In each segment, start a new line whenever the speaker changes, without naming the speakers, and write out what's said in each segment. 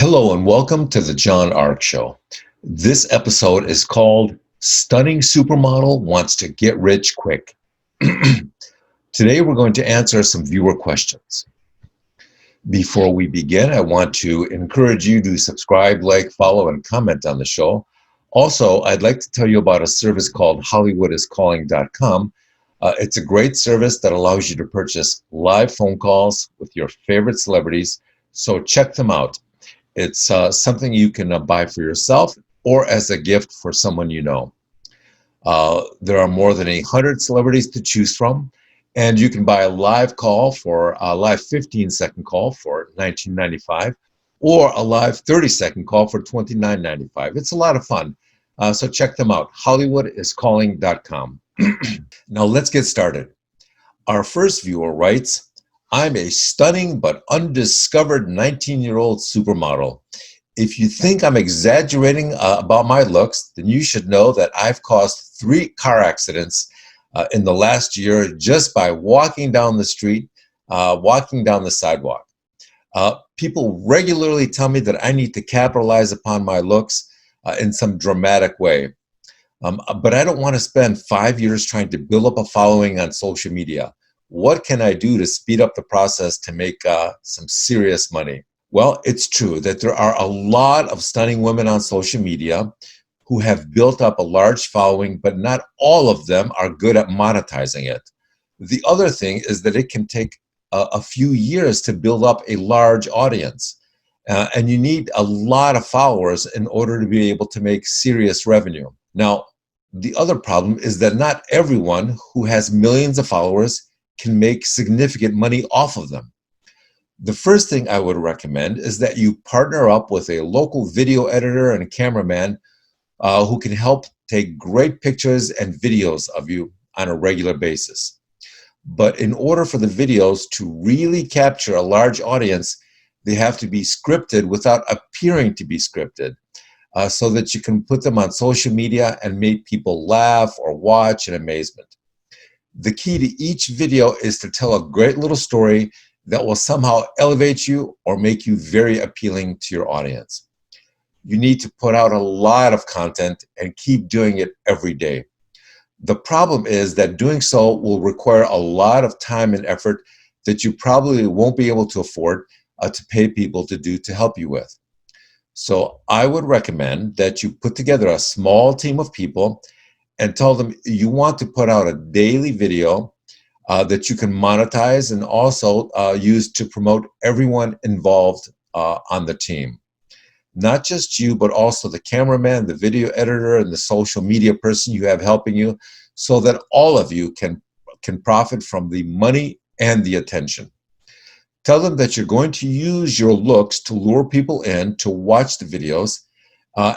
Hello and welcome to the John Ark Show. This episode is called Stunning Supermodel Wants to Get Rich Quick. Today we're going to answer some viewer questions. Before we begin, I want to encourage you to subscribe, like, follow, and comment on the show. Also, I'd like to tell you about a service called HollywoodIsCalling.com. It's a great service that allows you to purchase live phone calls with your favorite celebrities, so check them out. It's something you can buy for yourself or as a gift for someone you know. There are more than 100 celebrities to choose from, and you can buy a live call for a live 15-second call for $19.95 or a live 30-second call for $29.95. It's a lot of fun. So check them out, HollywoodIsCalling.com. Now let's get started. Our first viewer writes, I'm a stunning but undiscovered 19-year-old supermodel. If you think I'm exaggerating about my looks, then you should know that I've caused 3 car accidents in the last year just by walking down the street, walking down the sidewalk. People regularly tell me that I need to capitalize upon my looks in some dramatic way. But I don't want to spend 5 years trying to build up a following on social media. What can I do to speed up the process to make some serious money? Well, it's true that there are a lot of stunning women on social media who have built up a large following, but not all of them are good at monetizing it. The other thing is that it can take a few years to build up a large audience. And you need a lot of followers in order to be able to make serious revenue. Now, the other problem is that not everyone who has millions of followers can make significant money off of them. The first thing I would recommend is that you partner up with a local video editor and cameraman who can help take great pictures and videos of you on a regular basis. But in order for the videos to really capture a large audience, they have to be scripted without appearing to be scripted, so that you can put them on social media and make people laugh or watch in amazement. The key to each video is to tell a great little story that will somehow elevate you or make you very appealing to your audience. You need to put out a lot of content and keep doing it every day. The problem is that doing so will require a lot of time and effort that you probably won't be able to afford to pay people to do to help you with. So I would recommend that you put together a small team of people and tell them you want to put out a daily video that you can monetize and also use to promote everyone involved on the team. Not just you, but also the cameraman, the video editor, and the social media person you have helping you, so that all of you can profit from the money and the attention. Tell them that you're going to use your looks to lure people in to watch the videos,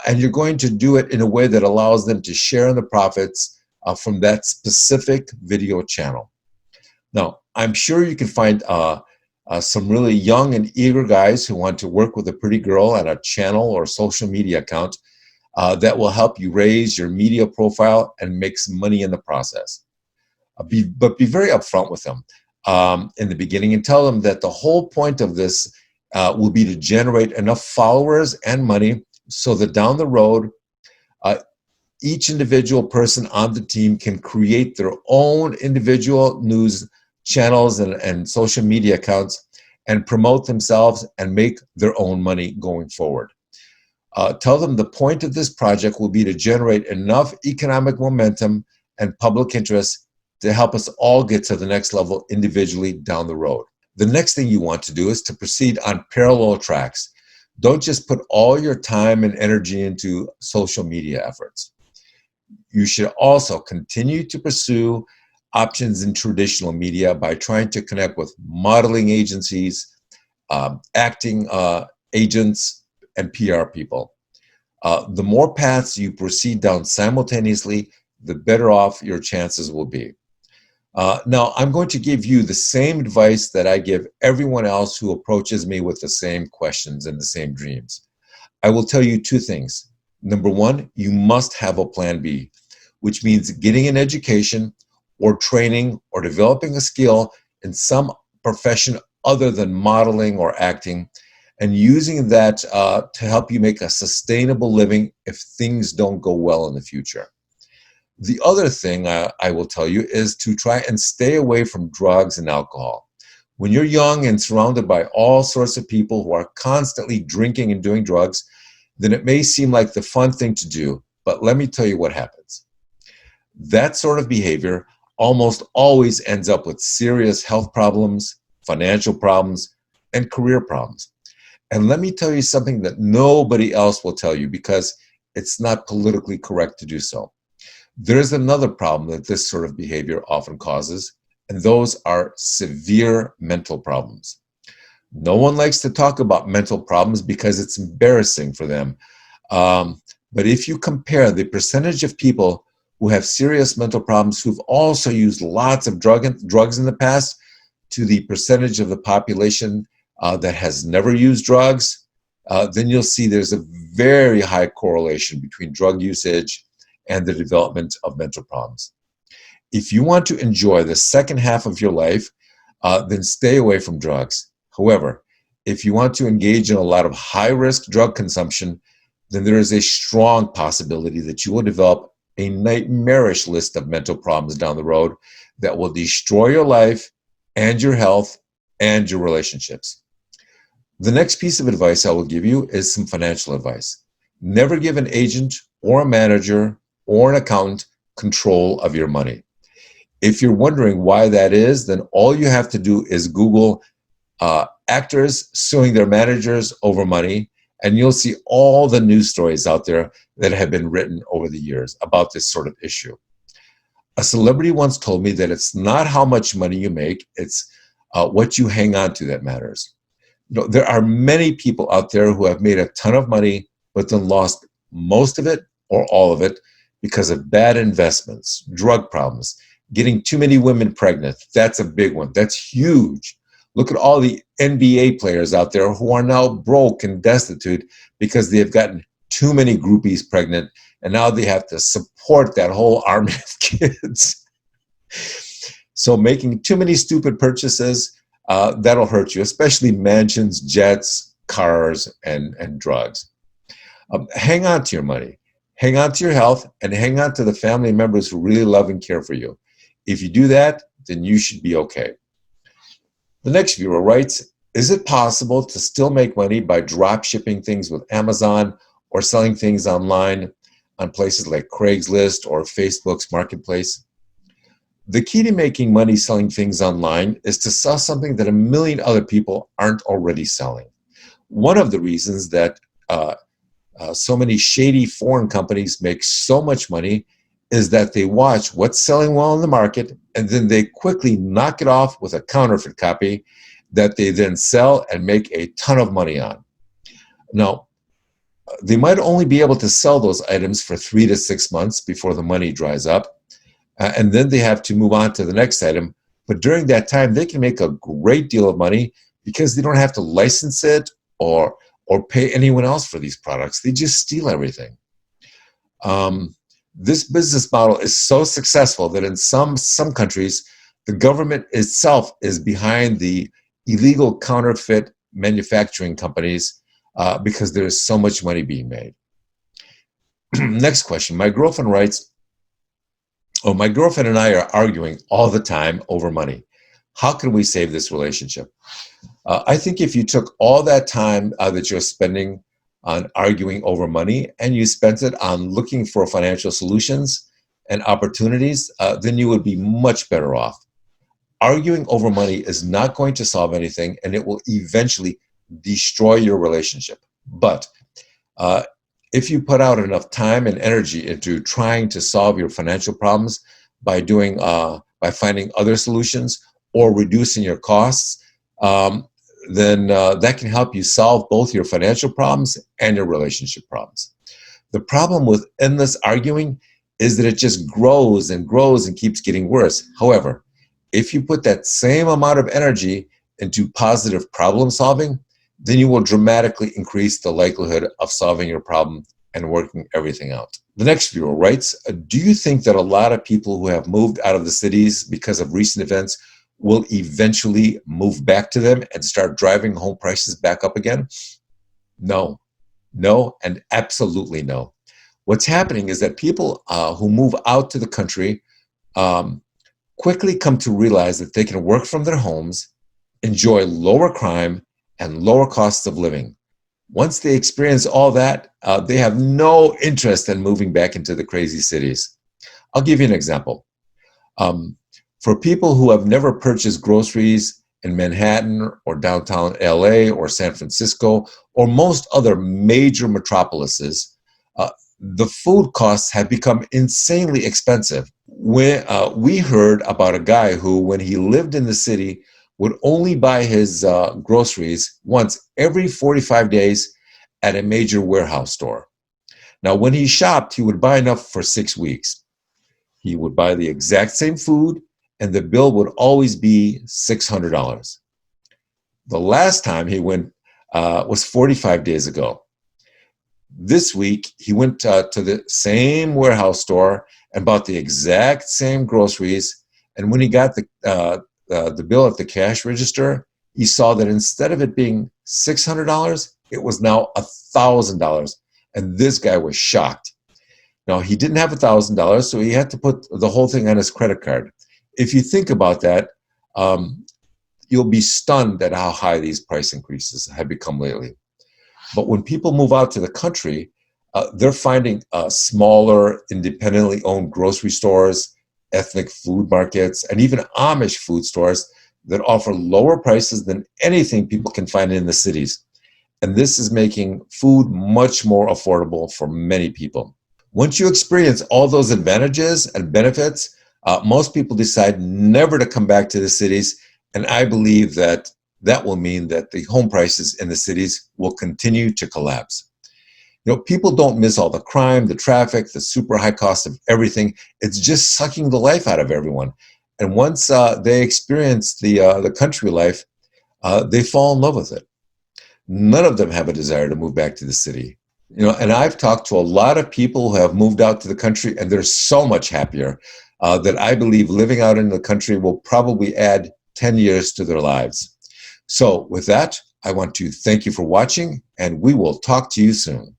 and you're going to do it in a way that allows them to share in the profits from that specific video channel. Now, I'm sure you can find some really young and eager guys who want to work with a pretty girl on a channel or social media account that will help you raise your media profile and make some money in the process. But be very upfront with them in the beginning and tell them that the whole point of this will be to generate enough followers and money so that down the road, each individual person on the team can create their own individual news channels and social media accounts and promote themselves and make their own money going forward. Tell them the point of this project will be to generate enough economic momentum and public interest to help us all get to the next level individually down the road. The next thing you want to do is to proceed on parallel tracks. Don't just put all your time and energy into social media efforts. You should also continue to pursue options in traditional media by trying to connect with modeling agencies, acting agents, and PR people. The more paths you proceed down simultaneously, the better off your chances will be. Now, I'm going to give you the same advice that I give everyone else who approaches me with the same questions and the same dreams. I will tell you 2 things. Number 1, you must have a plan B, which means getting an education or training or developing a skill in some profession other than modeling or acting, and using that to help you make a sustainable living if things don't go well in the future. The other thing I will tell you is to try and stay away from drugs and alcohol. When you're young and surrounded by all sorts of people who are constantly drinking and doing drugs, then it may seem like the fun thing to do, but let me tell you what happens. That sort of behavior almost always ends up with serious health problems, financial problems, and career problems. And let me tell you something that nobody else will tell you because it's not politically correct to do so. There's another problem that this sort of behavior often causes, and those are severe mental problems. No one likes to talk about mental problems because it's embarrassing for them. But if you compare the percentage of people who have serious mental problems who've also used lots of drugs in the past to the percentage of the population that has never used drugs, then you'll see there's a very high correlation between drug usage and the development of mental problems. If you want to enjoy the second half of your life, then stay away from drugs. However, if you want to engage in a lot of high-risk drug consumption, then there is a strong possibility that you will develop a nightmarish list of mental problems down the road that will destroy your life and your health and your relationships. The next piece of advice I will give you is some financial advice. Never give an agent or a manager or an accountant control of your money. If you're wondering why that is, then all you have to do is Google actors suing their managers over money, and you'll see all the news stories out there that have been written over the years about this sort of issue. A celebrity once told me that it's not how much money you make, it's what you hang on to that matters. You know, there are many people out there who have made a ton of money, but then lost most of it or all of it because of bad investments, drug problems, getting too many women pregnant. That's a big one. That's huge. Look at all the NBA players out there who are now broke and destitute because they have gotten too many groupies pregnant, and now they have to support that whole army of kids. So making too many stupid purchases, that'll hurt you, especially mansions, jets, cars, and drugs. Hang on to your money. Hang on to your health, and hang on to the family members who really love and care for you. If you do that, then you should be okay. The next viewer writes, is it possible to still make money by drop shipping things with Amazon or selling things online on places like Craigslist or Facebook's marketplace? The key to making money selling things online is to sell something that a million other people aren't already selling. One of the reasons that so many shady foreign companies make so much money is that they watch what's selling well in the market, and then they quickly knock it off with a counterfeit copy that they then sell and make a ton of money on. Now, they might only be able to sell those items for 3 to 6 months before the money dries up, and then they have to move on to the next item. But during that time, they can make a great deal of money because they don't have to license it or pay anyone else for these products. They just steal everything. This business model is so successful that in some countries, the government itself is behind the illegal counterfeit manufacturing companies because there is so much money being made. Next question. My girlfriend writes, my girlfriend and I are arguing all the time over money. How can we save this relationship? I think if you took all that time that you're spending on arguing over money and you spent it on looking for financial solutions and opportunities, then you would be much better off. Arguing over money is not going to solve anything, and it will eventually destroy your relationship. But if you put out enough time and energy into trying to solve your financial problems by finding other solutions or reducing your costs, then that can help you solve both your financial problems and your relationship problems. The problem with endless arguing is that it just grows and grows and keeps getting worse. However, if you put that same amount of energy into positive problem solving, then you will dramatically increase the likelihood of solving your problem and working everything out. The next viewer writes, do you think that a lot of people who have moved out of the cities because of recent events will eventually move back to them and start driving home prices back up again? No, no, and absolutely no. What's happening is that people who move out to the country um, quickly come to realize that they can work from their homes, enjoy lower crime and lower costs of living. Once they experience all that, they have no interest in moving back into the crazy cities. I'll give you an example. Um, for people who have never purchased groceries in Manhattan or downtown LA or San Francisco or most other major metropolises, the food costs have become insanely expensive. We heard about a guy who, when he lived in the city, would only buy his groceries once every 45 days at a major warehouse store. Now, when he shopped, he would buy enough for 6 weeks. He would buy the exact same food, and the bill would always be $600. The last time he went was 45 days ago. This week, he went to the same warehouse store and bought the exact same groceries. And when he got the bill at the cash register, he saw that instead of it being $600, it was now $1,000. And this guy was shocked. Now, he didn't have $1,000, so he had to put the whole thing on his credit card. If you think about that, you'll be stunned at how high these price increases have become lately. But when people move out to the country, they're finding smaller, independently owned grocery stores, ethnic food markets, and even Amish food stores that offer lower prices than anything people can find in the cities. And this is making food much more affordable for many people. Once you experience all those advantages and benefits, most people decide never to come back to the cities. And I believe that that will mean that the home prices in the cities will continue to collapse. You know, people don't miss all the crime, the traffic, the super high cost of everything. It's just sucking the life out of everyone. And once they experience the country life, they fall in love with it. None of them have a desire to move back to the city. You know, and I've talked to a lot of people who have moved out to the country, and they're so much happier that I believe living out in the country will probably add 10 years to their lives. So with that, I want to thank you for watching, and we will talk to you soon.